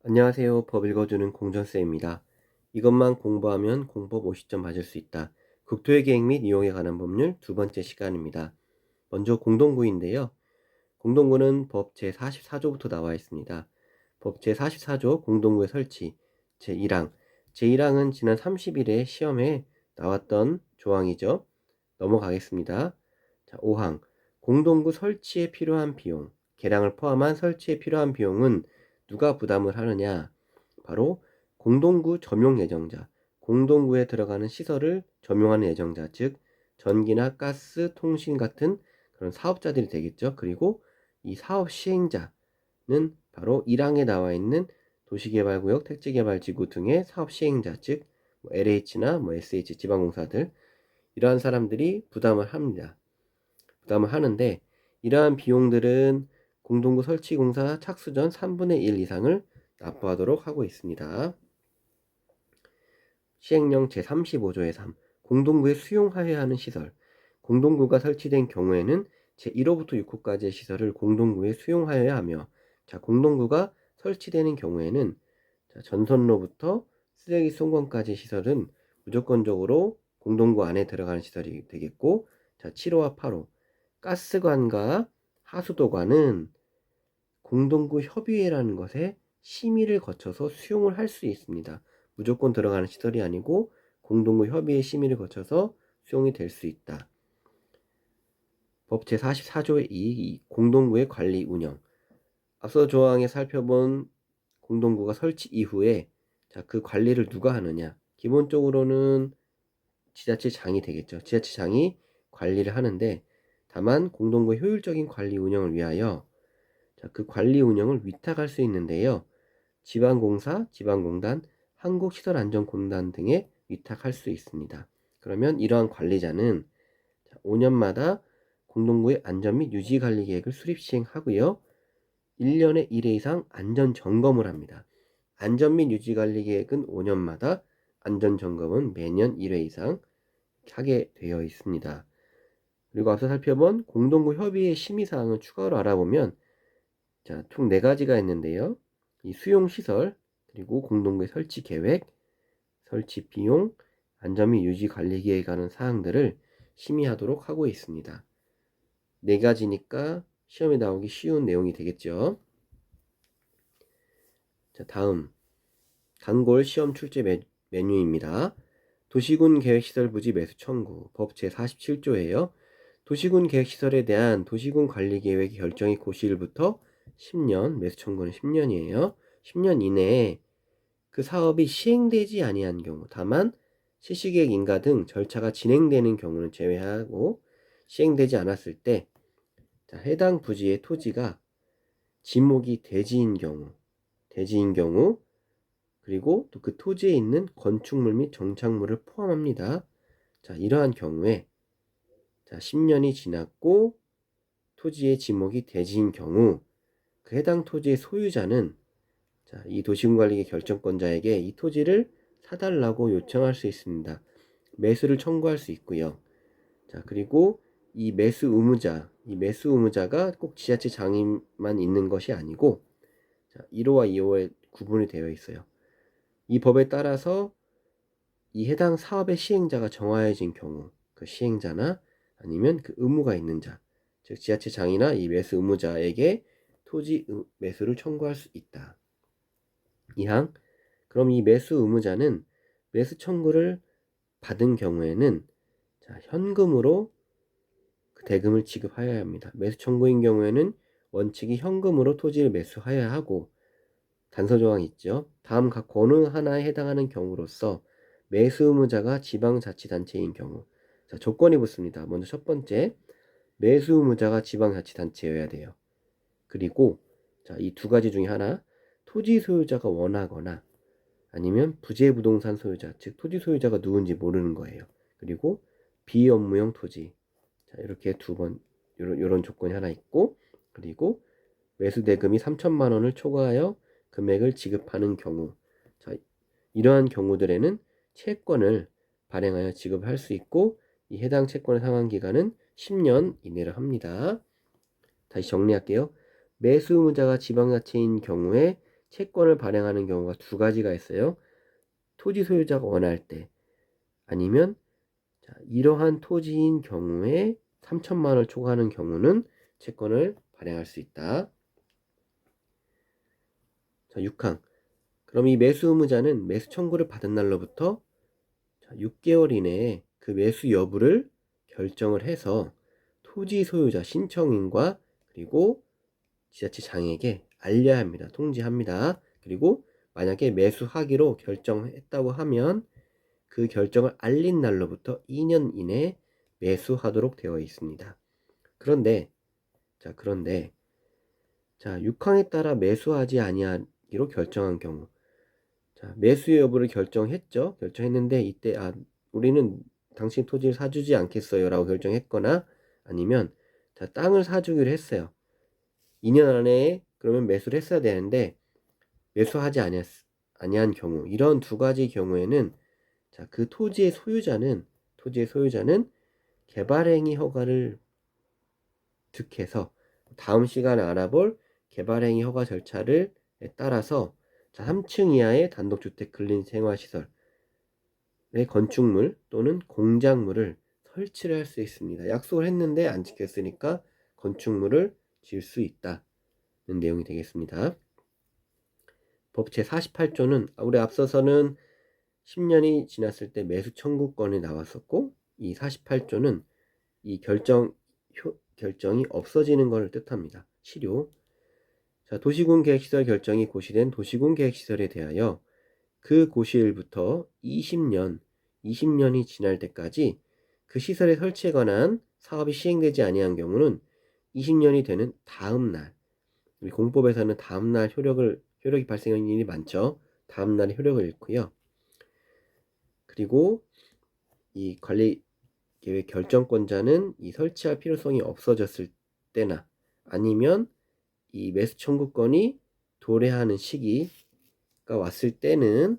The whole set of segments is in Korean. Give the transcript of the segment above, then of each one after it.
안녕하세요. 법 읽어주는 공전쌤입니다. 이것만 공부하면 공법 50점 맞을 수 있다. 국토의 계획 및 이용에 관한 법률 두 번째 시간입니다. 먼저 공동구인데요. 공동구는 법 제44조부터 나와 있습니다. 법 제44조 공동구의 설치 제1항 제1항은 지난 30일에 시험에 나왔던 조항이죠. 넘어가겠습니다. 자, 5항 공동구 설치에 필요한 비용 계량을 포함한 설치에 필요한 비용은 누가 부담을 하느냐? 바로 공동구 점용 예정자, 공동구에 들어가는 시설을 점용하는 예정자, 즉 전기나 가스, 통신 같은 그런 사업자들이 되겠죠. 그리고 이 사업 시행자는 바로 1항에 나와 있는 도시개발구역, 택지개발지구 등의 사업 시행자, 즉 LH나 SH 지방공사들 이러한 사람들이 부담을 합니다. 부담을 하는데 이러한 비용들은 공동구 설치공사 착수 전 3분의 1 이상을 납부하도록 하고 있습니다. 시행령 제35조의 3 공동구에 수용하여야 하는 시설 공동구가 설치된 경우에는 제1호부터 6호까지의 시설을 공동구에 수용하여야 하며 자, 공동구가 설치되는 경우에는 자, 전선로부터 쓰레기 수송관까지 시설은 무조건적으로 공동구 안에 들어가는 시설이 되겠고 자, 7호와 8호 가스관과 하수도관은 공동구 협의회라는 것에 심의를 거쳐서 수용을 할 수 있습니다. 무조건 들어가는 시설이 아니고 공동구 협의회 심의를 거쳐서 수용이 될 수 있다. 법 제44조의 2 공동구의 관리 운영 앞서 조항에 살펴본 공동구가 설치 이후에 자, 그 관리를 누가 하느냐 기본적으로는 지자체장이 되겠죠. 지자체장이 관리를 하는데 다만 공동구의 효율적인 관리 운영을 위하여 자, 그 관리 운영을 위탁할 수 있는데요. 지방공사, 지방공단, 한국시설안전공단 등에 위탁할 수 있습니다. 그러면 이러한 관리자는 5년마다 공동구의 안전 및 유지 관리 계획을 수립 시행하고요. 1년에 1회 이상 안전 점검을 합니다. 안전 및 유지 관리 계획은 5년마다 안전 점검은 매년 1회 이상 하게 되어 있습니다. 그리고 앞서 살펴본 공동구 협의회 심의사항을 추가로 알아보면 자, 총 4가지가 있는데요. 이 수용시설, 그리고 공동구의 설치 계획, 설치 비용, 안전 및 유지 관리 계획에 관한 사항들을 심의하도록 하고 있습니다. 4가지니까 시험에 나오기 쉬운 내용이 되겠죠. 자, 다음 단골 시험 출제 메뉴입니다. 도시군 계획시설 부지 매수 청구 법 제47조예요. 도시군 계획시설에 대한 도시군 관리계획의 결정이 고시일부터 10년, 매수 청구는 10년이에요. 10년 이내에 그 사업이 시행되지 아니한 경우, 다만 실시계획 인가 등 절차가 진행되는 경우는 제외하고 시행되지 않았을 때 자, 해당 부지의 토지가 지목이 대지인 경우 그리고 또 그 토지에 있는 건축물 및 정착물을 포함합니다. 자, 이러한 경우에 자, 10년이 지났고 토지의 지목이 대지인 경우 그 해당 토지의 소유자는 자, 이 도시군관리계 결정권자에게 이 토지를 사달라고 요청할 수 있습니다. 매수를 청구할 수 있고요. 자, 그리고 이 매수 의무자가 꼭 지자체장만 있는 것이 아니고 자, 1호와 2호에 구분이 되어 있어요. 이 법에 따라서 이 해당 사업의 시행자가 정하여진 경우 그 시행자나 아니면 그 의무가 있는 자, 즉 지자체장이나 이 매수 의무자에게 토지 매수를 청구할 수 있다. 2항 그럼 이 매수 의무자는 매수 청구를 받은 경우에는 자, 현금으로 그 대금을 지급하여야 합니다. 매수 청구인 경우에는 원칙이 현금으로 토지를 매수하여야 하고 단서 조항이 있죠. 다음 각 어느 하나에 해당하는 경우로서 매수 의무자가 지방자치단체인 경우 자, 조건이 붙습니다. 먼저 첫 번째 매수 의무자가 지방자치단체여야 돼요. 그리고 자, 이 2가지 중에 하나 토지 소유자가 원하거나 아니면 부재부동산 소유자 즉 토지 소유자가 누군지 모르는 거예요. 그리고 비업무용 토지 자, 이렇게 요런 조건이 하나 있고 그리고 매수 대금이 3천만 원을 초과하여 금액을 지급하는 경우 자, 이러한 경우들에는 채권을 발행하여 지급할 수 있고 이 해당 채권의 상환 기간은 10년 이내로 합니다. 다시 정리할게요. 매수 의무자가 지방자치인 경우에 채권을 발행하는 경우가 두 가지가 있어요. 토지 소유자가 원할 때, 아니면 이러한 토지인 경우에 3천만 원을 초과하는 경우는 채권을 발행할 수 있다. 자, 6항. 그럼 이 매수 의무자는 매수 청구를 받은 날로부터 6개월 이내에 그 매수 여부를 결정을 해서 토지 소유자 신청인과 그리고 지자체장에게 알려야 합니다. 통지합니다. 그리고 만약에 매수하기로 결정했다고 하면 그 결정을 알린 날로부터 2년 이내에 매수하도록 되어 있습니다. 그런데 6항에 따라 매수하지 아니하기로 결정한 경우, 매수 여부를 결정했죠. 결정했는데 이때 우리는 당신 토지를 사주지 않겠어요 라고 결정했거나, 아니면 땅을 사주기로 했어요. 2년 안에 그러면 매수를 했어야 되는데 매수하지 아니한 경우, 이런 두 가지 경우에는 그 토지의 소유자는 개발행위 허가를 득해서 다음 시간에 알아볼 개발행위 허가 절차를 따라서 3층 이하의 단독주택 근린생활시설의 건축물 또는 공작물을 설치를 할 수 있습니다. 약속을 했는데 안 지켰으니까 건축물을 지을 수 있다는 내용이 되겠습니다. 법 제48조는 우리 앞서서는 10년이 지났을 때 매수 청구권이 나왔었고, 이 48조는 이 결정이 없어지는 것을 뜻합니다. 실효. 도시군 계획시설 결정이 고시된 도시군 계획시설에 대하여 그 고시일부터 20년이 지날 때까지 그 시설의 설치에 관한 사업이 시행되지 아니한 경우는 20년이 되는 다음 날, 우리 공법에서는 다음 날 효력이 발생하는 일이 많죠. 다음 날에 효력을 잃고요. 그리고 이 관리계획 결정권자는 이 설치할 필요성이 없어졌을 때나, 아니면 이 매수 청구권이 도래하는 시기가 왔을 때는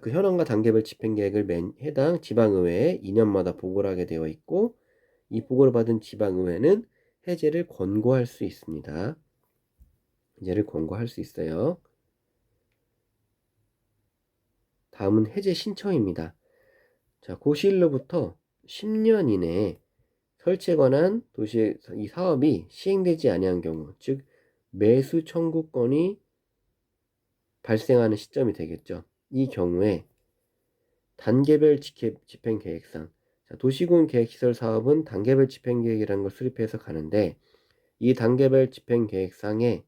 그 현황과 단계별 집행계획을 해당 지방의회에 2년마다 보고를 하게 되어 있고, 이 보고를 받은 지방의회는 해제를 권고할 수 있습니다. 해제를 권고할 수 있어요. 다음은 해제 신청입니다. 고시일로부터 10년 이내에 설치에 관한 도시의 이 사업이 시행되지 아니한 경우, 즉 매수 청구권이 발생하는 시점이 되겠죠. 이 경우에 단계별 집행계획상, 도시군 계획시설 사업은 단계별 집행계획이라는 걸 수립해서 가는데, 이 단계별 집행계획상에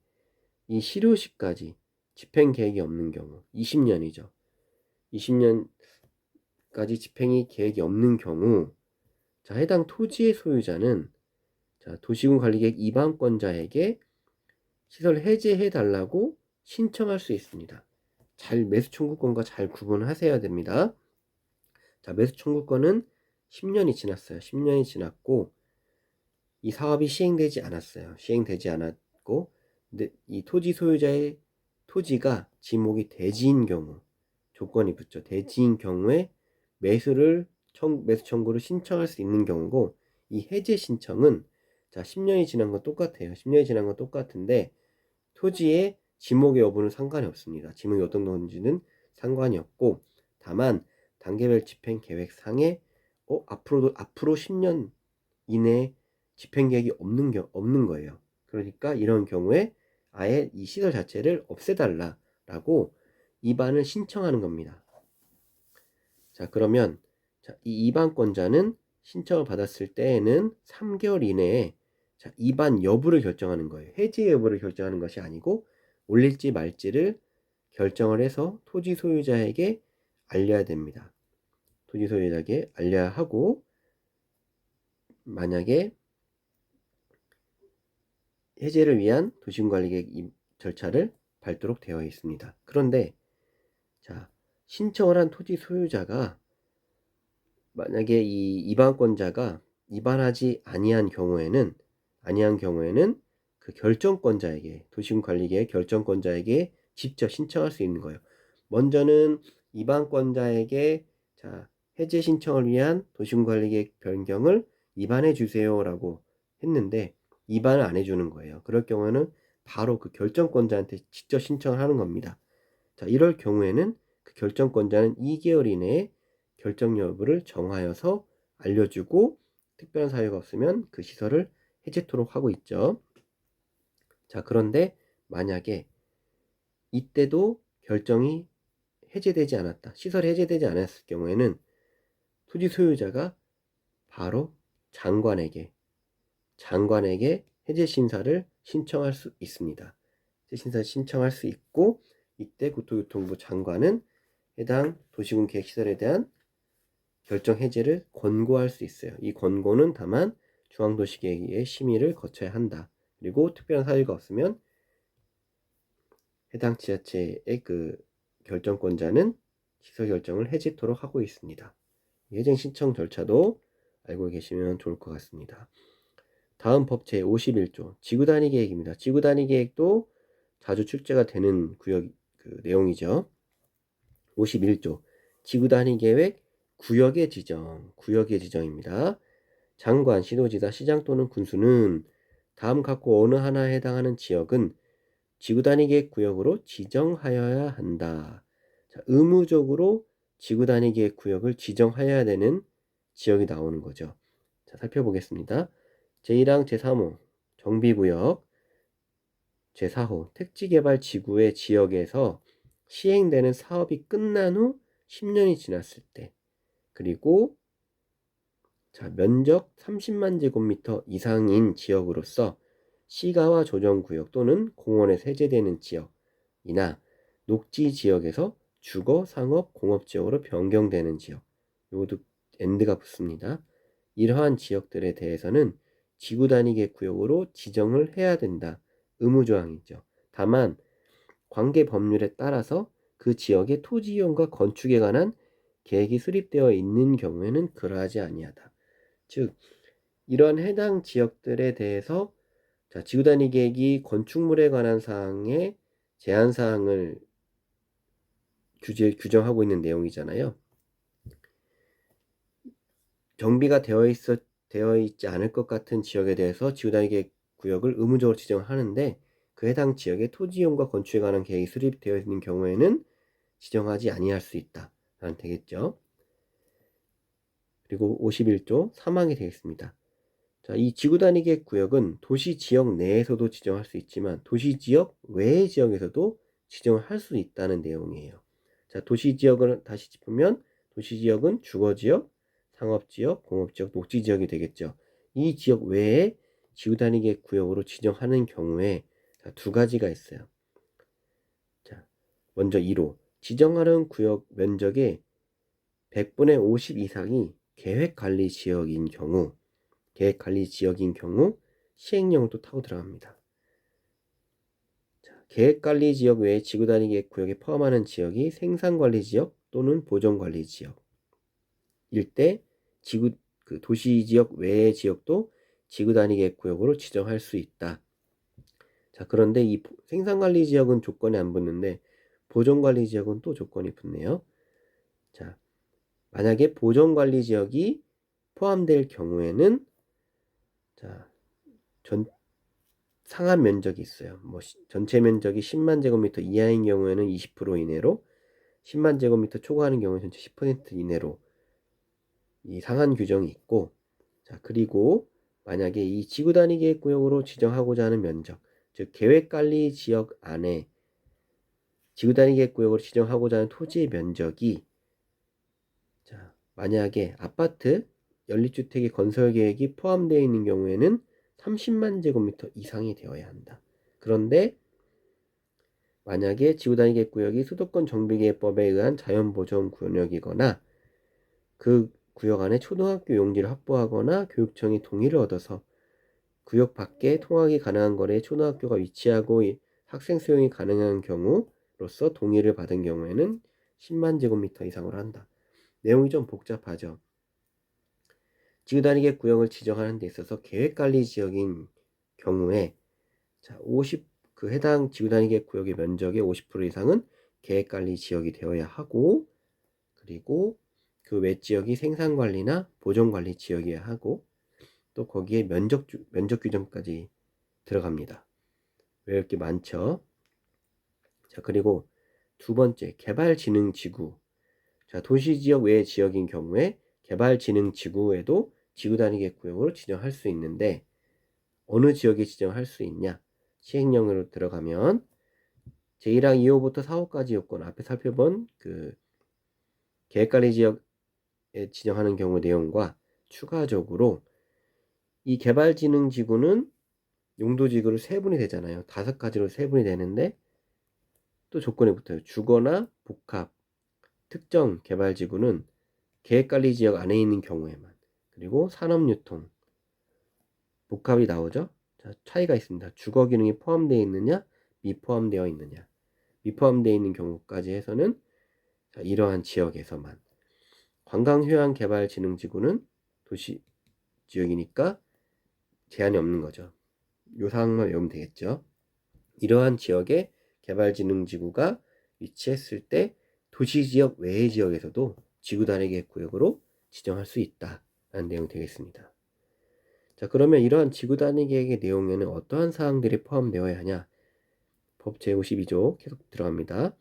이 실효시까지 집행계획이 없는 경우, 20년이죠. 20년까지 집행이 계획이 없는 경우, 해당 토지의 소유자는 도시군 관리계획 이반권자에게 시설 해제해 달라고 신청할 수 있습니다. 매수 청구권과 잘 구분하셔야 됩니다. 매수 청구권은 10년이 지났어요. 10년이 지났고 이 사업이 시행되지 않았고, 근데 이 토지 소유자의 토지가 지목이 대지인 경우, 조건이 붙죠. 대지인 경우에 매수 청구를 신청할 수 있는 경우고, 이 해제 신청은 10년이 지난 건 똑같아요. 10년이 지난 건 똑같은데 토지의 지목의 여부는 상관이 없습니다. 지목이 어떤 건지는 상관이 없고, 다만 단계별 집행 계획상에 앞으로 10년 이내에 집행 계획이 없는 거예요. 그러니까 이런 경우에 아예 이 시설 자체를 없애달라라고 이반을 신청하는 겁니다. 그러면 이 이반권자는 신청을 받았을 때에는 3개월 이내에 이반 여부를 결정하는 거예요. 해지 여부를 결정하는 것이 아니고 올릴지 말지를 결정을 해서 토지 소유자에게 알려야 됩니다. 토지 소유자에게 알려야 하고, 만약에 해제를 위한 도시군관리계획 절차를 밟도록 되어 있습니다. 그런데 신청을 한 토지 소유자가 만약에 이 이반권자가 이반하지 아니한 경우에는 그 결정권자에게, 도시군관리계획 결정권자에게 직접 신청할 수 있는 거예요. 먼저는 이반권자에게 해제 신청을 위한 도시군관리계획 변경을 이반해 주세요라고 했는데 이반을 안 해주는 거예요. 그럴 경우는 바로 그 결정권자한테 직접 신청을 하는 겁니다. 자, 이럴 경우에는 그 결정권자는 2개월 이내에 결정 여부를 정하여서 알려주고 특별한 사유가 없으면 그 시설을 해제토록 하고 있죠. 자, 그런데 만약에 이때도 결정이 해제되지 않았다. 시설이 해제되지 않았을 경우에는 토지 소유자가 바로 장관에게 해제 심사를 신청할 수 있습니다. 해제 심사를 신청할 수 있고 이때 국토교통부 장관은 해당 도시군 계획시설에 대한 결정 해제를 권고할 수 있어요. 이 권고는 다만 중앙도시계획의 심의를 거쳐야 한다. 그리고 특별한 사유가 없으면 해당 지자체의 그 결정권자는 시설 결정을 해제토록 하고 있습니다. 해제 신청 절차도 알고 계시면 좋을 것 같습니다. 다음 법 제51조 지구단위 계획입니다. 지구단위 계획도 자주 출제가 되는 구역 그 내용이죠. 51조 지구단위 계획 구역의 지정입니다. 장관, 시도지사, 시장 또는 군수는 다음 각호 어느 하나에 해당하는 지역은 지구단위 계획 구역으로 지정하여야 한다. 자, 의무적으로 지구단위 계획 구역을 지정하여야 되는 지역이 나오는 거죠. 자, 살펴보겠습니다. 제1항 제3호 정비구역, 제4호 택지개발지구의 지역에서 시행되는 사업이 끝난 후 10년이 지났을 때, 그리고 자, 면적 30만 제곱미터 이상인 지역으로서 시가와 조정구역 또는 공원에서 해제되는 지역이나 녹지 지역에서 주거, 상업, 공업지역으로 변경되는 지역, 요것도 엔드가 붙습니다. 이러한 지역들에 대해서는 지구단위계 구역으로 지정을 해야 된다. 의무조항이죠. 다만 관계 법률에 따라서 그 지역의 토지 이용과 건축에 관한 계획이 수립되어 있는 경우에는 그러하지 아니하다. 즉 이런 해당 지역들에 대해서 자, 지구단위 계획이 건축물에 관한 사항의 제한 사항을 규정하고 있는 내용이잖아요. 정비가 되어 있지 않을 것 같은 지역에 대해서 지구단위 계획 구역을 의무적으로 지정을 하는데 그 해당 지역의 토지 이용과 건축에 관한 계획이 수립되어 있는 경우에는 지정하지 아니할 수 있다. 라는 되겠죠. 그리고 51조 3항이 되겠습니다. 자, 이 지구단위 계획 구역은 도시 지역 내에서도 지정할 수 있지만 도시 지역 외의 지역에서도 지정을 할 수 있다는 내용이에요. 자, 도시 지역을 다시 짚으면 도시 지역은 주거 지역, 상업 지역, 공업 지역, 녹지 지역이 되겠죠. 이 지역 외에 지구단위 계획 구역으로 지정하는 경우에 자, 두 가지가 있어요. 자, 먼저 1호 지정하는 구역 면적의 100분의 50 이상이 계획관리 지역인 경우 시행령을 또 타고 들어갑니다. 자, 계획관리 지역 외에 지구단위 계획 구역에 포함하는 지역이 생산관리 지역 또는 보존관리 지역일 때 도시 지역 외의 지역도 지구단위 계획 구역으로 지정할 수 있다. 자, 그런데 이 생산관리 지역은 조건이 안 붙는데 보존관리 지역은 또 조건이 붙네요. 자, 만약에 보존관리 지역이 포함될 경우에는 자, 상한 면적이 있어요. 전체 면적이 10만 제곱미터 이하인 경우에는 20% 이내로, 10만 제곱미터 초과하는 경우는 전체 10% 이내로 이 상한 규정이 있고, 자, 그리고 만약에 이 지구단위 계획구역으로 지정하고자 하는 면적, 즉 계획관리 지역 안에 지구단위 계획구역으로 지정하고자 하는 토지의 면적이 자, 만약에 아파트 연립주택의 건설 계획이 포함되어 있는 경우에는 30만 제곱미터 이상이 되어야 한다. 그런데 만약에 지구단위 계획구역이 수도권 정비계획법에 의한 자연보전구역이거나 그 구역 안에 초등학교 용지를 확보하거나 교육청이 동의를 얻어서 구역 밖에 통학이 가능한 거리에 초등학교가 위치하고 학생 수용이 가능한 경우로서 동의를 받은 경우에는 10만 제곱미터 이상으로 한다. 내용이 좀 복잡하죠. 지구단위 계획구역을 지정하는 데 있어서 계획관리 지역인 경우에 자, 그 해당 지구단위 계획구역의 면적의 50% 이상은 계획관리 지역이 되어야 하고, 그리고 그 외 지역이 생산관리나 보존관리 지역이어야 하고, 또 거기에 면적 규정까지 들어갑니다. 외울 게 많죠. 자, 그리고 두 번째, 개발진흥지구. 자, 도시지역 외의 지역인 경우에 개발진흥지구에도 지구단위계획 구역으로 지정할 수 있는데 어느 지역에 지정할 수 있냐? 시행령으로 들어가면 제1항 2호부터 4호까지 요건 앞에 살펴본 그 계획관리 지역에 지정하는 경우 내용과 추가적으로 이 개발진흥지구는 용도지구를 세분이 되잖아요. 5가지로 세분이 되는데 또 조건이 붙어요. 주거나 복합, 특정 개발지구는 계획관리지역 안에 있는 경우에만. 그리고 산업유통, 복합이 나오죠. 자, 차이가 있습니다. 주거 기능이 포함되어 있느냐, 미포함되어 있느냐. 미포함되어 있는 경우까지 해서는 자, 이러한 지역에서만. 관광휴양개발진흥지구는 도시지역이니까 제한이 없는 거죠. 요 사항만 외우면 되겠죠. 이러한 지역에 개발진흥지구가 위치했을 때 도시지역 외의 지역에서도 지구단위계획구역으로 지정할 수 있다라는 내용이 되겠습니다. 자, 그러면 이러한 지구단위계획의 내용에는 어떠한 사항들이 포함되어야 하냐? 법 제52조 계속 들어갑니다.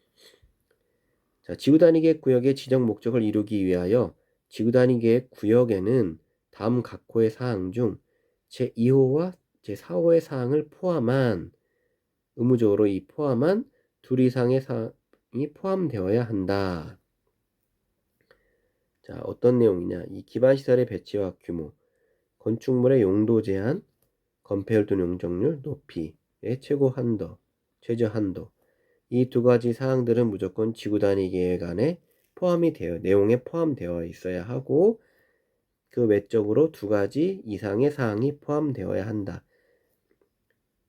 자, 지구단위계획 구역의 지정 목적을 이루기 위하여 지구단위계획 구역에는 다음 각 호의 사항 중 제2호와 제4호의 사항을 포함한 의무적으로 이 포함한 둘 이상의 사항이 포함되어야 한다. 자, 어떤 내용이냐? 이 기반시설의 배치와 규모, 건축물의 용도 제한, 건폐율 용적률, 높이의 최고 한도, 최저 한도. 이 두 가지 사항들은 무조건 지구단위 계획 안에 내용에 포함되어 있어야 하고 그 외적으로 두 가지 이상의 사항이 포함되어야 한다.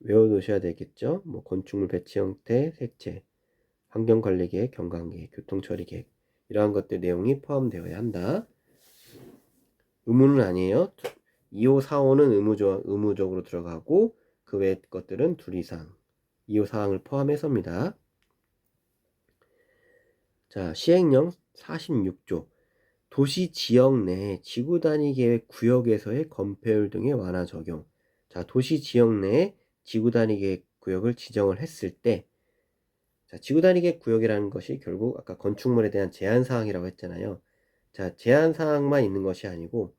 외워두셔야 되겠죠. 뭐 건축물 배치 형태, 색채, 환경관리계획, 경관계획, 교통처리계획 이러한 것들 내용이 포함되어야 한다. 의무는 아니에요. 2호, 4호는 의무적으로 들어가고 그 외 것들은 둘 이상 2호 사항을 포함해서입니다. 자, 시행령 46조 도시 지역 내 지구단위 계획 구역에서의 건폐율 등의 완화 적용. 자, 도시 지역 내에 지구단위 계획 구역을 지정을 했을 때 자, 지구단위 계획 구역이라는 것이 결국 아까 건축물에 대한 제한 사항이라고 했잖아요. 자, 제한 사항만 있는 것이 아니고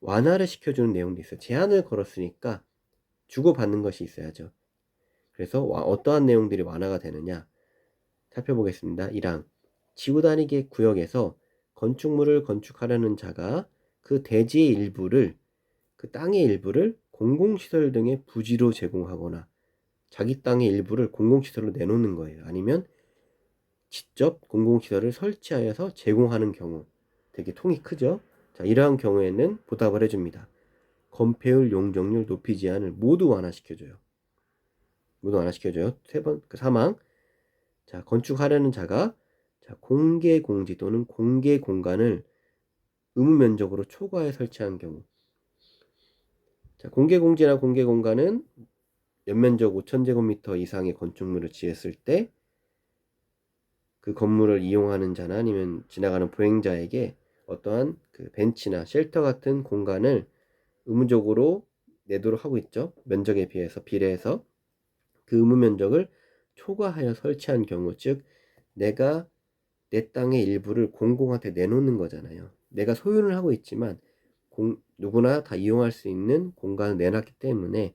완화를 시켜주는 내용도 있어요. 제한을 걸었으니까 주고받는 것이 있어야죠. 그래서 어떠한 내용들이 완화가 되느냐 살펴보겠습니다. 1항 지구단위 계획 구역에서 건축물을 건축하려는 자가 그 대지의 일부를 그 땅의 일부를 공공시설 등의 부지로 제공하거나 자기 땅의 일부를 공공시설로 내놓는 거예요. 아니면 직접 공공시설을 설치하여서 제공하는 경우 되게 통이 크죠. 자, 이러한 경우에는 보답을 해줍니다. 건폐율, 용적률, 높이 제한을 모두 완화시켜줘요. 세 번, 그 사망. 자, 건축하려는 자가 자, 공개 공지 또는 공개 공간을 의무 면적으로 초과해 설치한 경우. 자, 공개 공지나 공개 공간은 연면적 5,000제곱미터 이상의 건축물을 지었을 때 그 건물을 이용하는 자나 아니면 지나가는 보행자에게 어떠한 그 벤치나 쉘터 같은 공간을 의무적으로 내도록 하고 있죠. 면적에 비례해서 그 의무 면적을 초과하여 설치한 경우, 즉 내가 내 땅의 일부를 공공한테 내놓는 거잖아요. 내가 소유를 하고 있지만 누구나 다 이용할 수 있는 공간을 내놨기 때문에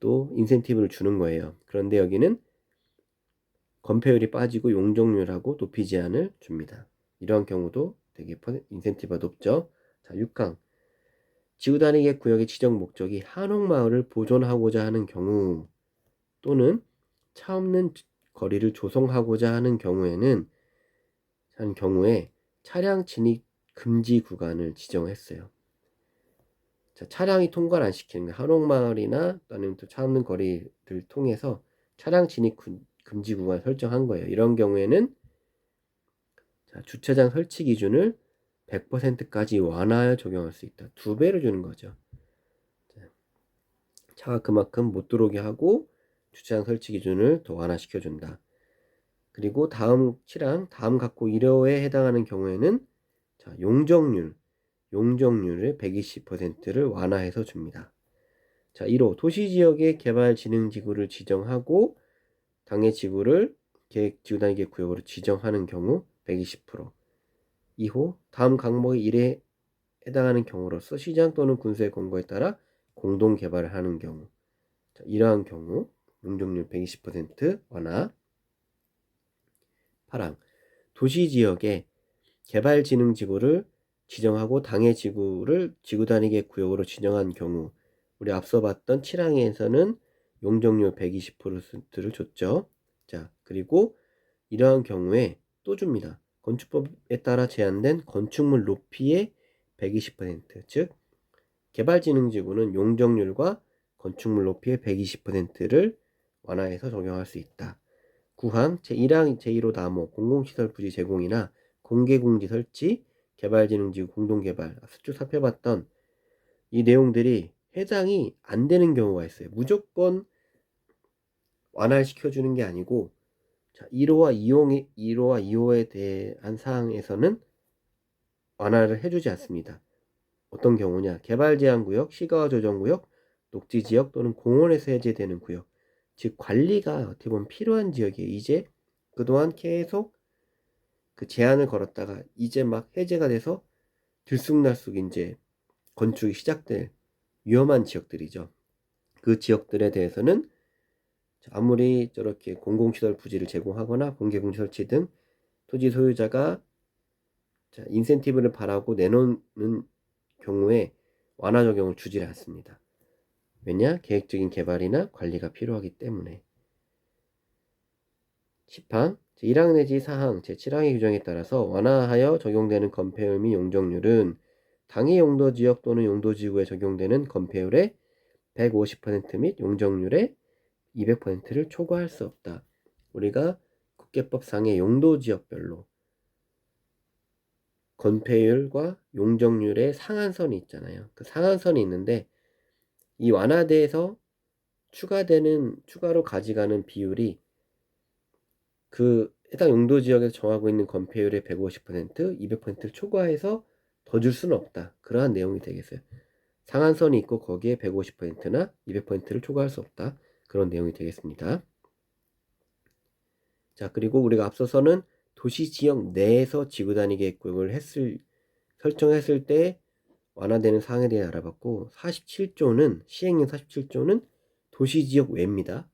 또 인센티브를 주는 거예요. 그런데 여기는 건폐율이 빠지고 용적률하고 높이 제한을 줍니다. 이러한 경우도 되게 인센티브가 높죠. 자, 6항 지구단위계획 구역의 지정 목적이 한옥마을을 보존하고자 하는 경우 또는 차 없는 거리를 조성하고자 하는 경우에 차량 진입 금지 구간을 지정했어요. 자, 차량이 통과를 안 시키는 거예요. 한옥마을이나 아니면 또 차 없는 거리를 통해서 차량 진입 금지 구간 설정한 거예요. 이런 경우에는 자, 주차장 설치 기준을 100%까지 완화하여 적용할 수 있다. 2배를 주는 거죠. 자, 차가 그만큼 못 들어오게 하고 주차장 설치 기준을 더 완화시켜준다. 그리고 다음 7항 다음 각호 1호에 해당하는 경우에는 자, 용적률을 120%를 완화해서 줍니다. 자, 1호 도시지역의 개발진흥지구를 지정하고 당해 지구를 계획지구단위 구역으로 지정하는 경우 120%. 2호 다음 항목의 1에 해당하는 경우로서 시장 또는 군수의 권고에 따라 공동 개발을 하는 경우. 자, 이러한 경우 용적률 120% 완화. 8항 도시지역의 개발진흥지구를 지정하고 당해 지구를 지구단위계 구역으로 지정한 경우, 우리 앞서 봤던 7항에서는 용적률 120%를 줬죠. 자, 그리고 이러한 경우에 또 줍니다. 건축법에 따라 제한된 건축물 높이의 120%, 즉 개발진흥지구는 용적률과 건축물 높이의 120%를 완화해서 적용할 수 있다. 9항 제1항 제1호 다모 공공시설 부지 제공이나 공개공지 설치, 개발진흥지구 공동개발, 쭉 살펴봤던 이 내용들이 해당이 안 되는 경우가 있어요. 무조건 완화를 시켜주는 게 아니고, 자, 1호와 2호에 대한 사항에서는 완화를 해주지 않습니다. 어떤 경우냐? 개발제한구역, 시가조정구역, 녹지지역 또는 공원에서 해제되는 구역, 즉 관리가 어떻게 보면 필요한 지역이에요. 이제 그동안 계속 그 제한을 걸었다가 이제 막 해제가 돼서 들쑥날쑥 이제 건축이 시작될 위험한 지역들이죠. 그 지역들에 대해서는 아무리 저렇게 공공시설 부지를 제공하거나 공개공지 설치 등 토지 소유자가 인센티브를 바라고 내놓는 경우에 완화 적용을 주지 않습니다. 왜냐? 계획적인 개발이나 관리가 필요하기 때문에. 10항 제1항 내지 4항 제7항의 규정에 따라서 완화하여 적용되는 건폐율 및 용적률은 당해 용도지역 또는 용도지구에 적용되는 건폐율의 150% 및 용적률의 200%를 초과할 수 없다. 우리가 국계법상의 용도지역별로 건폐율과 용적률의 상한선이 있잖아요. 그 상한선이 있는데 이 완화돼서 추가로 가져가는 비율이 그 해당 용도지역에서 정하고 있는 건폐율의 150%, 200%를 초과해서 더 줄 수는 없다. 그러한 내용이 되겠어요. 상한선이 있고 거기에 150%나 200%를 초과할 수 없다. 그런 내용이 되겠습니다. 자, 그리고 우리가 앞서서는 도시지역 내에서 지구단위 계획구역을 설정했을 때 완화되는 사항에 대해 알아봤고, 47조는 시행령 47조는 도시지역 외입니다.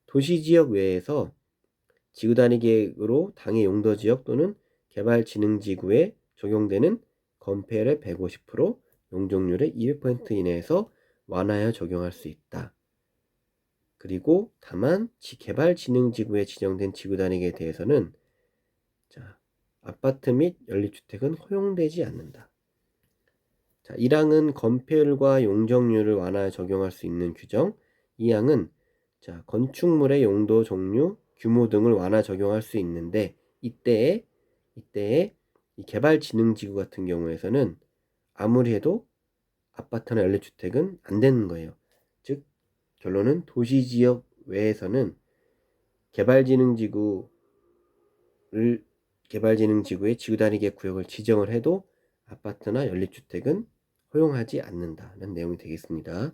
도시지역 외에서 지구단위 계획으로 당해 용도지역 또는 개발진흥지구에 적용되는 건폐율의 150%, 용적률의 200% 이내에서 완화하여 적용할 수 있다. 그리고 다만 개발진흥지구에 지정된 지구단위계에 대해서는 아파트 및 연립주택은 허용되지 않는다. 자, 1항은 건폐율과 용적률을 완화하여 적용할 수 있는 규정. 2항은 건축물의 용도, 종류, 규모 등을 완화 적용할 수 있는데 이때에 이 개발진흥지구 같은 경우에서는 아무리 해도 아파트나 연립주택은 안 되는 거예요. 즉 결론은 도시지역 외에서는 개발진흥지구의 지구단위계 구역을 지정을 해도 아파트나 연립주택은 허용하지 않는다는 내용이 되겠습니다.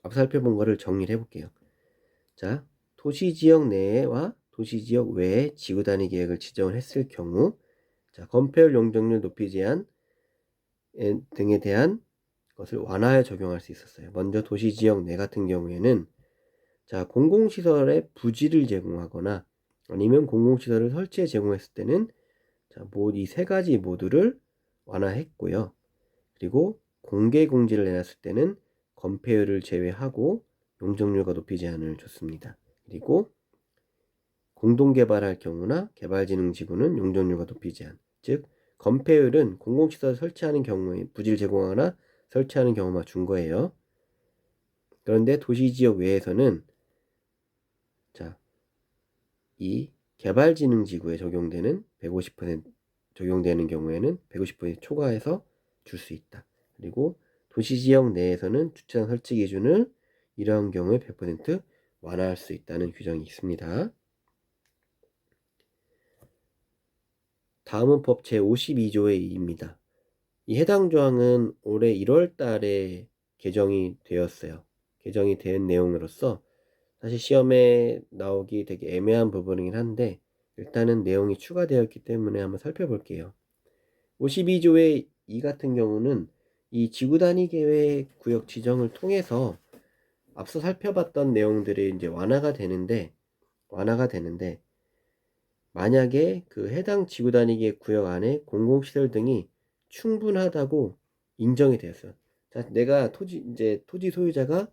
앞서 살펴본 거를 정리를 해볼게요. 자, 도시지역 내와 도시지역 외에 지구단위 계획을 지정을 했을 경우 건폐율, 용적률, 높이 제한 등에 대한 것을 완화해 적용할 수 있었어요. 먼저 도시지역 내 같은 경우에는 공공시설의 부지를 제공하거나 아니면 공공시설을 설치해 제공했을 때는 이 세 가지 모두를 완화했고요. 그리고 공개공지를 내놨을 때는 건폐율을 제외하고 용적률과 높이 제한을 줬습니다. 그리고 공동개발할 경우나 개발진흥지구는 용적률과 높이 제한, 즉 건폐율은 공공시설 설치하는 경우에 부지를 제공하거나 설치하는 경우만 준 거예요. 그런데 도시지역 외에서는 이 개발진흥지구에 적용되는 150% 적용되는 경우에는 150% 초과해서 줄 수 있다. 그리고 도시지역 내에서는 주차장 설치 기준을 이러한 경우에 100% 완화할 수 있다는 규정이 있습니다. 다음은 법 제52조의 2입니다. 이 해당 조항은 올해 1월 달에 개정이 되었어요. 개정이 된 내용으로서 사실 시험에 나오기 되게 애매한 부분이긴 한데 일단은 내용이 추가되었기 때문에 한번 살펴볼게요. 52조의 2 같은 경우는 이 지구 단위 계획 구역 지정을 통해서 앞서 살펴봤던 내용들이 이제 완화가 되는데 만약에 그 해당 지구 단위 계획 구역 안에 공공시설 등이 충분하다고 인정이 되었어요. 자, 내가 토지 소유자가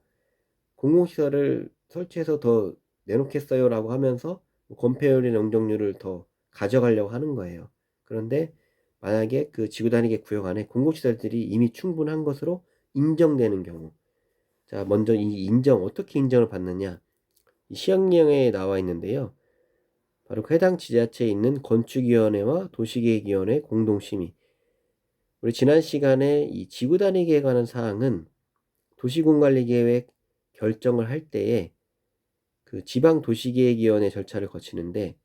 공공시설을 설치해서 더 내놓겠어요라고 하면서 건폐율이나 용적률을 더 가져가려고 하는 거예요. 그런데 만약에 그 지구 단위계 구역 안에 공공시설들이 이미 충분한 것으로 인정되는 경우, 자, 먼저 이 어떻게 인정을 받느냐? 이 시행령에 나와 있는데요. 바로 그 해당 지자체에 있는 건축위원회와 도시계획위원회 공동심의. 우리 지난 시간에 이 지구 단위계에 관한 사항은 도시군관리계획 결정을 할 때에 그 지방도시계획위원회 절차를 거치는데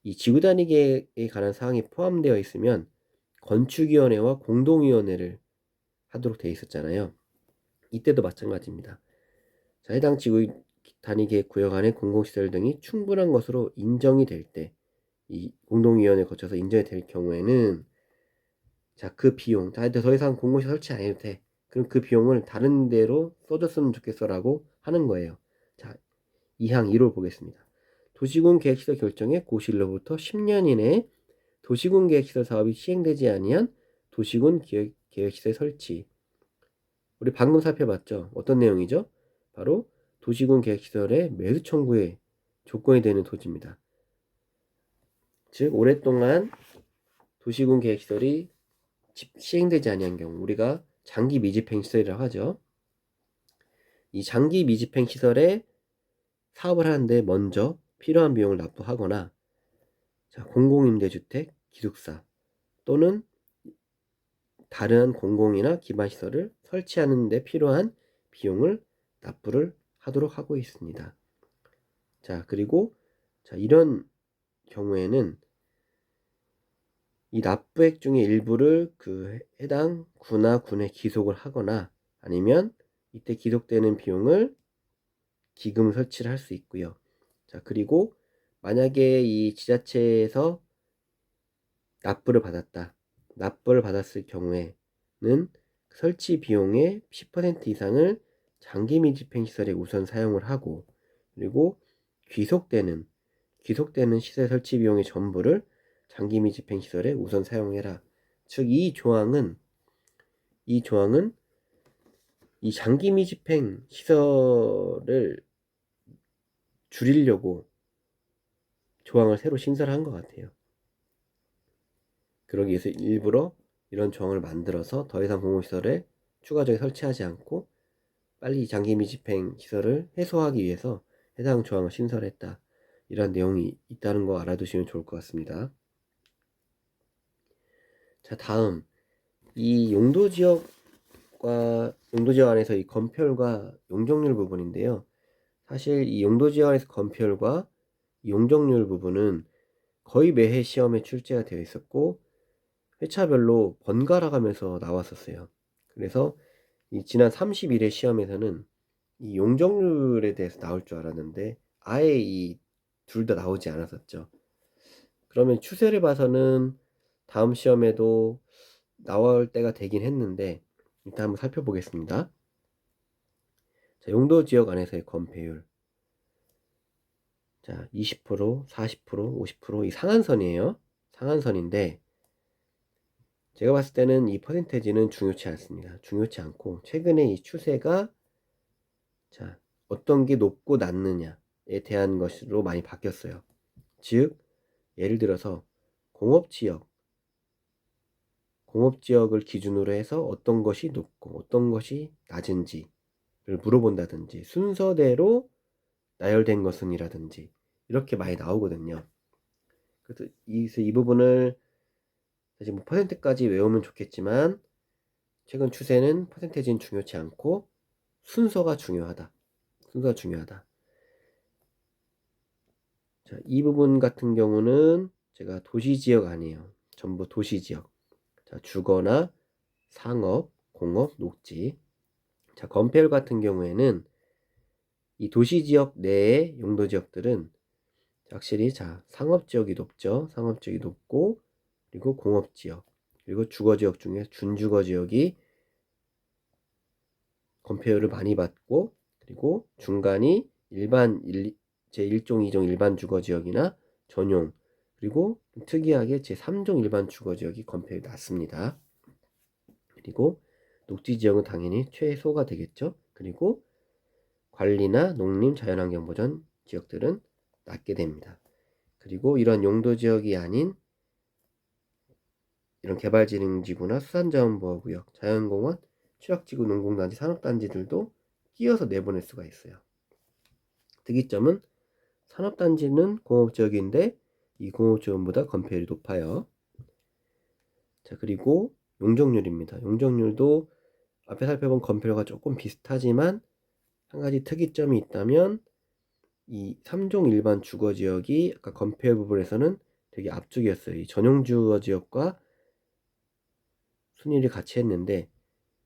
이 지구 단위 계획에 관한 사항이 포함되어 있으면 건축위원회와 공동위원회를 하도록 되어 있었잖아요. 이때도 마찬가지입니다. 자, 해당 지구 단위 계획 구역 안의 공공시설 등이 충분한 것으로 인정이 될 때 이 공동위원회 거쳐서 인정이 될 경우에는 자, 그 비용, 자, 더 이상 공공시설 설치 안 해도 돼. 그럼 그 비용을 다른 데로 써줬으면 좋겠어라고 하는 거예요. 자, 2항 1호 보겠습니다. 도시군 계획시설 결정의 고시일로부터 10년 이내에 도시군 계획시설 사업이 시행되지 아니한 도시군 계획시설 설치. 우리 방금 살펴봤죠? 어떤 내용이죠? 바로 도시군 계획시설의 매수 청구의 조건이 되는 토지입니다. 즉 오랫동안 도시군 계획시설이 시행되지 아니한 경우 우리가 장기 미집행 시설이라고 하죠. 이 장기 미집행 시설에 사업을 하는데 먼저 필요한 비용을 납부하거나 자, 공공임대주택, 기숙사 또는 다른 공공이나 기반시설을 설치하는 데 필요한 비용을 납부를 하도록 하고 있습니다. 자, 그리고 자, 이런 경우에는 이 납부액 중에 일부를 그 해당 구나 군에 기속을 하거나 아니면 이때 기속되는 비용을 기금 설치를 할 수 있고요. 자, 그리고 만약에 이 지자체에서 납부를 받았을 경우에는 설치 비용의 10% 이상을 장기 미집행 시설에 우선 사용을 하고 그리고 귀속되는 시설 설치 비용의 전부를 장기 미집행 시설에 우선 사용해라. 즉 이 조항은 이 장기 미집행 시설을 줄이려고 조항을 새로 신설한 것 같아요. 그러기 위해서 일부러 이런 조항을 만들어서 더 이상 공공시설에 추가적으로 설치하지 않고 빨리 장기 미집행 시설을 해소하기 위해서 해당 조항을 신설했다. 이런 내용이 있다는 거 알아두시면 좋을 것 같습니다. 자, 다음 이 용도지역 안에서 이 건폐율과 용적률 부분인데요. 사실 이 용도지역 안에서 건폐율과 용적률 부분은 거의 매해 시험에 출제가 되어 있었고 회차별로 번갈아 가면서 나왔었어요. 그래서 이 지난 31회 시험에서는 이 용적률에 대해서 나올 줄 알았는데 아예 이 둘 다 나오지 않았었죠. 그러면 추세를 봐서는 다음 시험에도 나올 때가 되긴 했는데 일단 한번 살펴보겠습니다. 자, 용도 지역 안에서의 건폐율. 자, 20%, 40%, 50%이 상한선이에요. 상한선인데 제가 봤을 때는 이 퍼센테이지는 중요치 않습니다. 중요치 않고 최근에 이 추세가 자, 어떤 게 높고 낮느냐에 대한 것으로 많이 바뀌었어요. 즉 예를 들어서 공업지역을 기준으로 해서 어떤 것이 높고 어떤 것이 낮은지를 물어본다든지 순서대로 나열된 것은이라든지 이렇게 많이 나오거든요. 그래서 이 부분을 사실 뭐 퍼센트까지 외우면 좋겠지만 최근 추세는 퍼센테이지는 중요치 않고 순서가 중요하다. 자, 이 부분 같은 경우는 제가 도시지역 아니에요. 전부 도시지역. 자, 주거나 상업, 공업, 녹지. 자, 건폐율 같은 경우에는 이 도시지역 내의 용도지역들은 확실히 상업지역이 높죠. 상업지역이 높고, 그리고 공업지역, 그리고 주거지역 중에 준주거지역이 건폐율을 많이 받고, 그리고 중간이 제1종, 2종 일반 주거지역이나 전용, 그리고 특이하게 제3종 일반 주거지역이 건폐율이 낮습니다. 그리고 녹지지역은 당연히 최소가 되겠죠. 그리고 관리나 농림, 자연환경 보전 지역들은 낮게 됩니다. 그리고 이런 용도지역이 아닌 이런 개발진흥지구나 수산자원보호구역, 자연공원, 취약지구, 농공단지, 산업단지들도 끼워서 내보낼 수가 있어요. 특이점은 산업단지는 공업지역인데 이 공업지역보다 건폐율이 높아요. 자, 그리고 용적률입니다. 용적률도 앞에 살펴본 건폐율과 조금 비슷하지만 한 가지 특이점이 있다면 이 3종 일반 주거지역이 아까 건폐율 부분에서는 되게 앞쪽이었어요. 이 전용 주거지역과 순위를 같이 했는데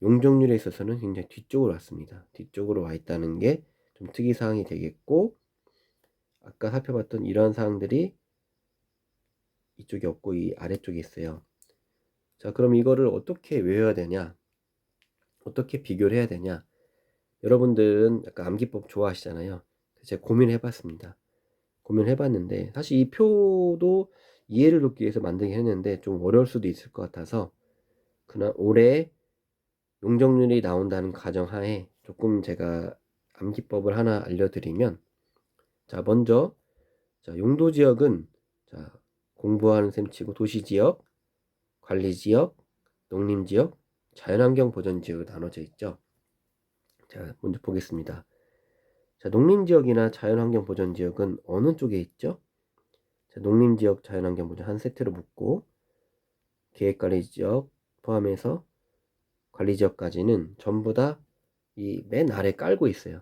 용적률에 있어서는 굉장히 뒤쪽으로 왔습니다. 뒤쪽으로 와 있다는 게 좀 특이사항이 되겠고, 아까 살펴봤던 이러한 사항들이 이쪽에 없고 이 아래쪽에 있어요. 자, 그럼 이거를 어떻게 외워야 되냐? 어떻게 비교를 해야 되냐? 여러분들은 약간 암기법 좋아하시잖아요. 제가 고민을 해봤습니다. 고민을 해봤는데 사실 이 표도 이해를 돕기 위해서 만들긴 했는데 좀 어려울 수도 있을 것 같아서 그냥 올해 용적률이 나온다는 가정하에 조금 제가 암기법을 하나 알려드리면, 자, 먼저 용도지역은 공부하는 셈 치고 도시지역, 관리지역, 농림지역, 자연환경 보전지역으로 나눠져 있죠. 자, 먼저 보겠습니다. 자, 농림지역이나 자연환경 보전지역은 어느 쪽에 있죠? 자, 농림지역, 자연환경 보전 한 세트로 묶고 계획관리지역 포함해서 관리지역까지는 전부 다 이 맨 아래 깔고 있어요.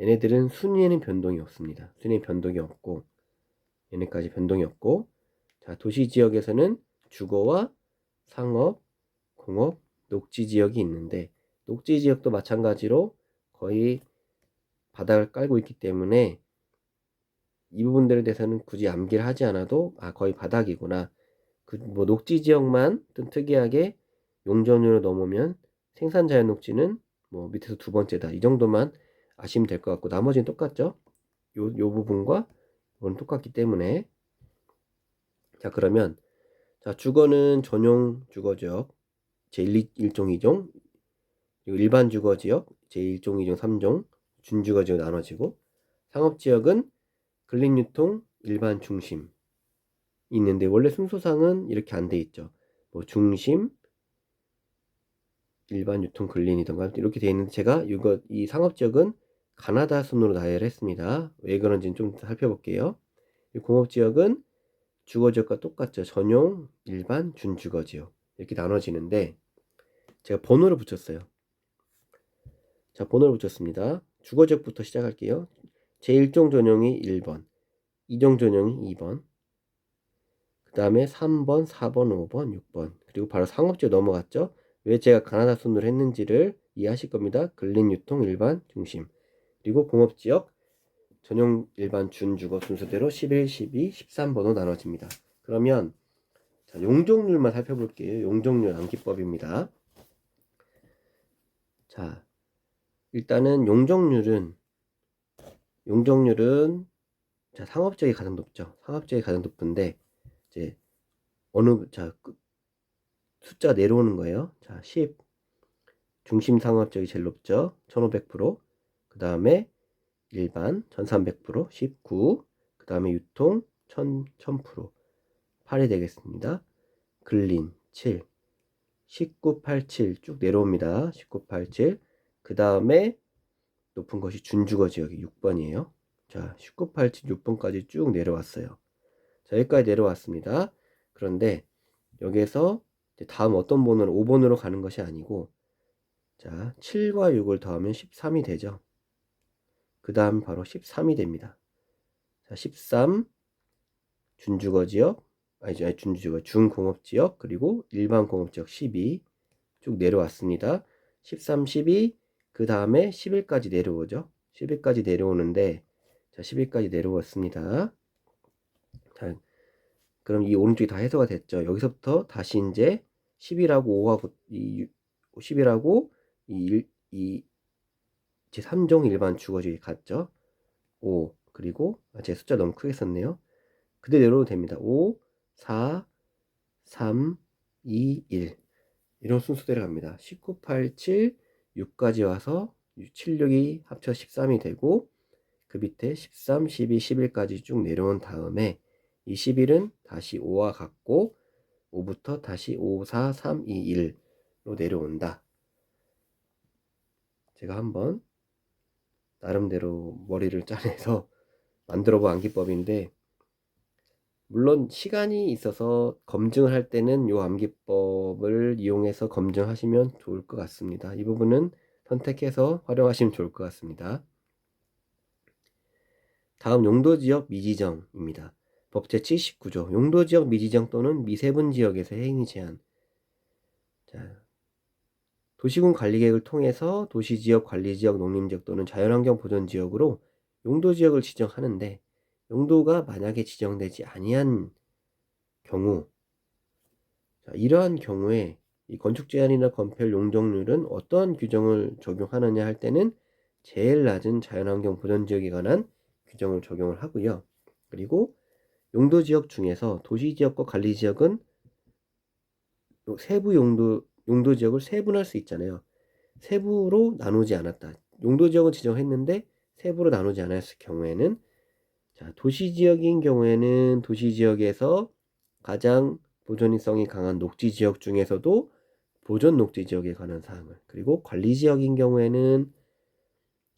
얘네들은 순위에는 변동이 없습니다. 순위에 변동이 없고 얘네까지 변동이 없고, 자, 도시지역에서는 주거와 상업, 공업, 녹지지역이 있는데 녹지지역도 마찬가지로 거의 바닥을 깔고 있기 때문에 이 부분들에 대해서는 굳이 암기를 하지 않아도 거의 바닥이구나. 뭐 녹지지역만 좀 특이하게 용적률을 넘으면 생산자연 녹지는 뭐 밑에서 두 번째다. 이 정도만 아시면 될 것 같고 나머지는 똑같죠. 요 부분과 이건 똑같기 때문에. 자, 그러면 주거는 전용 주거지역 제1종, 2종, 그리고 일반 주거지역 제1종, 2종, 3종 준주거지역 나눠지고, 상업지역은 근린유통, 일반 중심 있는데 원래 순서상은 이렇게 안 돼 있죠. 뭐 중심, 일반 유통 근린이던가 이렇게 돼 있는데 제가 이 상업지역은 가나다 순으로 나열을 했습니다. 왜 그런지는 좀 살펴볼게요. 이 공업지역은 주거지역과 똑같죠. 전용, 일반, 준주거지역 이렇게 나눠지는데 제가 번호를 붙였어요. 자, 번호를 붙였습니다. 주거지역부터 시작할게요. 제1종 전용이 1번, 2종 전용이 2번, 그 다음에 3번, 4번, 5번, 6번, 그리고 바로 상업지역 넘어갔죠. 왜 제가 가나다 순으로 했는지를 이해하실 겁니다. 근린유통, 일반, 중심, 그리고 공업지역 전용, 일반, 준주거 순서대로 11, 12, 13번으로 나눠집니다. 그러면 용적률만 살펴볼게요. 용적률 암기법입니다. 자, 일단은 용적률은 상업지역이 가장 높죠. 상업지역이 가장 높은데 이제 숫자 내려오는 거예요. 자, 10 중심 상업지역이 제일 높죠. 1500%. 그 다음에 일반 1300%, 19. 그 다음에 유통 1000%, 8이 되겠습니다. 근린 7, 19, 87 쭉 내려옵니다. 19, 87. 그 다음에 높은 것이 준주거 지역이 6번이에요. 자, 19, 87, 6번까지 쭉 내려왔어요. 자, 여기까지 내려왔습니다. 그런데 여기에서 다음 어떤 번호로 5번으로 가는 것이 아니고, 자, 7과 6을 더하면 13이 되죠. 그 다음 바로 13이 됩니다. 자, 13 준주거지역, 준주거 중공업지역, 그리고 일반 공업지역 12, 쭉 내려왔습니다. 13, 12, 그 다음에 10일까지 내려오죠. 10일까지 내려오는데, 자, 10일까지 내려왔습니다. 자, 그럼 이 오른쪽이 다 해소가 됐죠. 여기서부터 다시 이제 10이라고 5하고 10이라고 제 3종 일반 주거지 갔죠. 5 그리고 제 숫자 너무 크게 썼네요. 그대로 내려도 됩니다. 5, 4, 3, 2, 1 이런 순서대로 갑니다. 19, 8, 7, 6까지 와서 7, 6이 합쳐 13이 되고 그 밑에 13, 12, 11까지 쭉 내려온 다음에 이 11은 다시 5와 같고 5부터 다시 5, 4, 3, 2, 1로 내려온다. 제가 한번 나름대로 머리를 짜내서 만들어본 암기법인데 물론 시간이 있어서 검증을 할 때는 이 암기법을 이용해서 검증하시면 좋을 것 같습니다. 이 부분은 선택해서 활용하시면 좋을 것 같습니다. 다음 용도지역 미지정입니다. 법 제79조 용도지역 미지정 또는 미세분지역에서의 행위 제한. 자, 도시군 관리계획을 통해서 도시지역, 관리지역, 농림지역 또는 자연환경 보전지역으로 용도지역을 지정하는데 용도가 만약에 지정되지 아니한 경우, 자, 이러한 경우에 이 건축제한이나 건폐율 용적률은 어떠한 규정을 적용하느냐 할 때는 제일 낮은 자연환경 보전지역에 관한 규정을 적용을 하고요. 그리고 용도지역 중에서 도시지역과 관리지역은 세부 용도지역을 세분할 수 있잖아요. 세부로 나누지 않았다. 용도지역은 지정했는데 세부로 나누지 않았을 경우에는 자, 도시지역인 경우에는 도시지역에서 가장 보존성이 강한 녹지지역 중에서도 보존 녹지지역에 관한 사항을 그리고 관리지역인 경우에는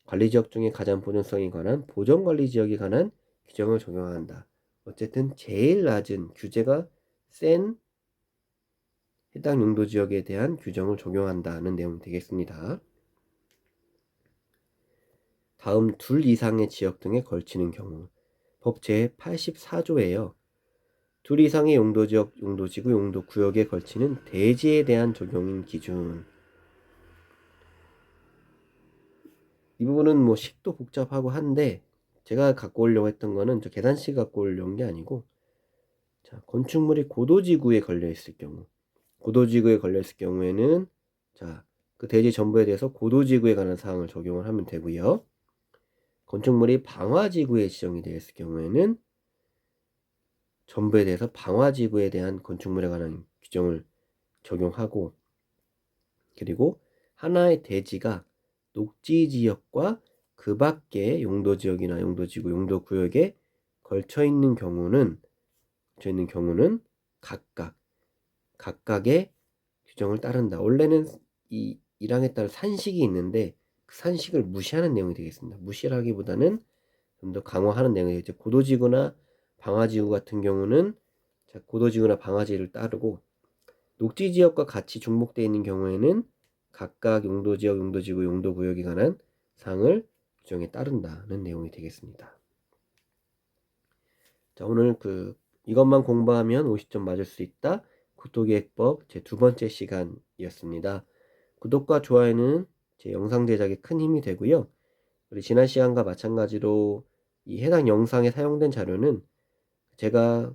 관리지역 중에 가장 보존성이 관한 보존관리지역에 관한 규정을 적용한다. 어쨌든 제일 낮은 규제가 센 해당 용도지역에 대한 규정을 적용한다는 내용이 되겠습니다. 다음 둘 이상의 지역 등에 걸치는 경우 법 제84조에요. 둘 이상의 용도지역, 용도지구, 용도구역에 걸치는 대지에 대한 적용 기준. 이 부분은 뭐 식도 복잡하고 한데 제가 갖고 오려고 했던 거는 저 계산식 갖고 오려는 게 아니고 자, 건축물이 고도지구에 걸려 있을 경우 고도지구에 걸려 있을 경우에는 자, 그 대지 전부에 대해서 고도지구에 관한 사항을 적용을 하면 되고요. 건축물이 방화지구에 지정이 되어 있을 경우에는 전부에 대해서 방화지구에 대한 건축물에 관한 규정을 적용하고 그리고 하나의 대지가 녹지지역과 그 밖의 용도지역이나 용도지구, 용도구역에 걸쳐 있는 경우는 각각의 규정을 따른다. 원래는 이 1항에 따른 산식이 있는데 그 산식을 무시하는 내용이 되겠습니다. 무시라기보다는 좀 더 강화하는 내용이 되겠죠. 고도지구나 방화지구 같은 경우는 고도지구나 방화지를 따르고 녹지지역과 같이 중복되어 있는 경우에는 각각 용도지역, 용도지구, 용도구역에 관한 사항을 규정에 따른다는 내용이 되겠습니다. 자, 오늘 이것만 공부하면 50점 맞을 수 있다. 국토기획법 제 두 번째 시간이었습니다. 구독과 좋아요는 제 영상 제작에 큰 힘이 되고요. 우리 지난 시간과 마찬가지로 이 해당 영상에 사용된 자료는 제가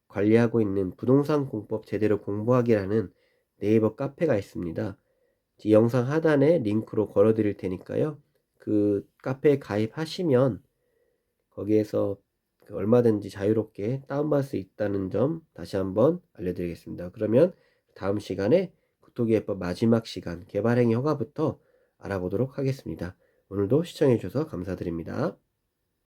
관리하고 있는 부동산 공법 제대로 공부하기라는 네이버 카페가 있습니다. 이 영상 하단에 링크로 걸어 드릴 테니까요. 그 카페에 가입하시면 거기에서 얼마든지 자유롭게 다운받을 수 있다는 점 다시 한번 알려드리겠습니다. 그러면 다음 시간에 국토기획법 마지막 시간 개발행위 허가부터 알아보도록 하겠습니다. 오늘도 시청해 주셔서 감사드립니다.